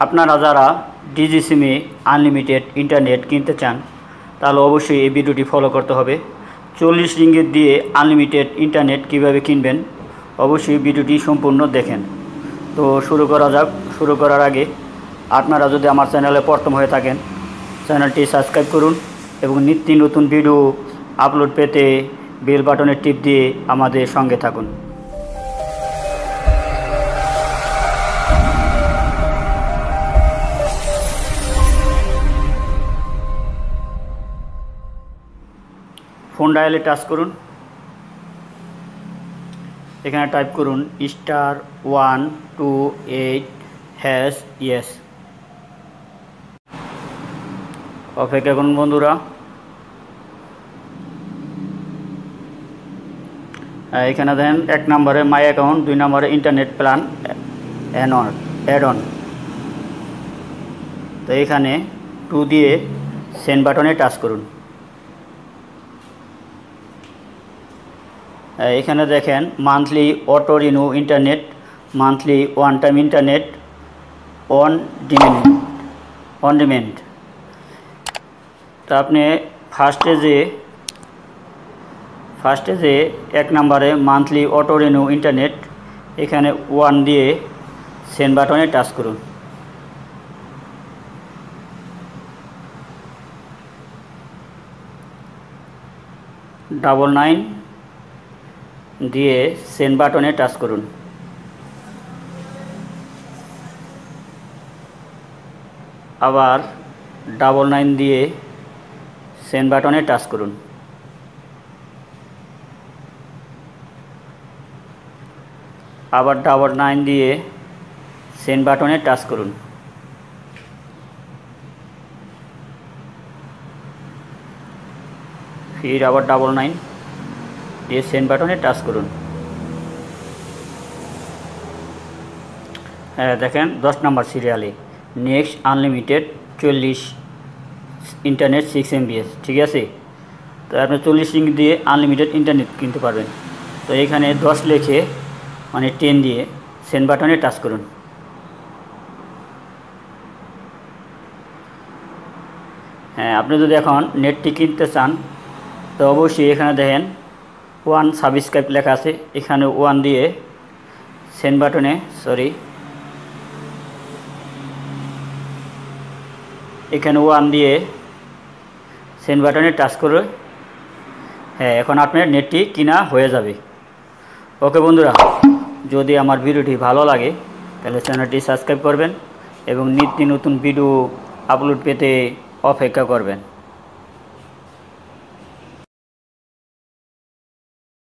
আপনারা যারা ডিজি সিমে আনলিমিটেড ইন্টারনেট কিনতে চান তাহলে অবশ্যই এই ভিডিওটি ফলো করতে হবে। 40 রিঙ্গিত দিয়ে আনলিমিটেড ইন্টারনেট কিভাবে কিনবেন অবশ্যই ভিডিওটি সম্পূর্ণ দেখেন। তো শুরু করা যাক। শুরু করার আগে আপনারা যদি আমার চ্যানেলে প্রথম হয়ে থাকেন চ্যানেলটি সাবস্ক্রাইব করুন এবং নিত্য নতুন ভিডিও আপলোড পেতে বেল বাটনের টিপ দিয়ে আমাদের সঙ্গে থাকুন। ফোন ডায়ালে টাচ করুন। এখানে টাইপ করুন *128# ইয়েস। অপেক্ষা করুন বন্ধুরা। এখানে দেখেন 1 নম্বরে মাই অ্যাকাউন্ট, 2 নম্বরে ইন্টারনেট প্ল্যান অ্যাড অন। তো এখানে 2 দিয়ে সেন্ড বাটনে টাচ করুন। এখানে দেখেন monthly auto renew internet, monthly one time internet, on demand. তো আপনি ফার্স্টে যে 1 নম্বরে মান্থলি অটো রিনিউ ইন্টারনেট এখানে 1 দিয়ে সেন্ড বাটনে টাচ করুন। $99 দিয়ে সেন্ড বাটনে টাচ করুন। আবার $99 দিয়ে সেন্ড বাটনে টাচ করুন। আবার $99 দিয়ে সেন্ড বাটনে টাচ করুন। ফির আবার $99 দিয়ে সেন্ড বাটনে টাচ করুন। হ্যাঁ দেখেন 10 নম্বর সিরিয়ালে নেক্সট আনলিমিটেড 40 ইন্টারনেট 6 MBs। ঠিক আছে, তো আপনি 40 রিঙ্গিত দিয়ে আনলিমিটেড ইন্টারনেট কিনতে পারবেন। তো এখানে 10 লিখে মানে 10 দিয়ে সেন্ড বাটনে টাচ করুন। হ্যাঁ, আপনি যদি এখন নেটটি কিনতে চান তো অবশ্যই এখানে দেখেন 1 সাবস্ক্রাইব লেখা আছে, এখানে 1 দিয়ে সেন্ড বাটনে এখানে 1 দিয়ে সেন্ড বাটনে টাচ করে হ্যাঁ এখন আপনার নেটটি কিনা হয়ে যাবে। ওকে বন্ধুরা, যদি আমার ভিডিওটি ভালো লাগে তাহলে চ্যানেলটি সাবস্ক্রাইব করবেন এবং নিত্য নতুন ভিডিও আপলোড পেতে অপেক্ষা করবেন।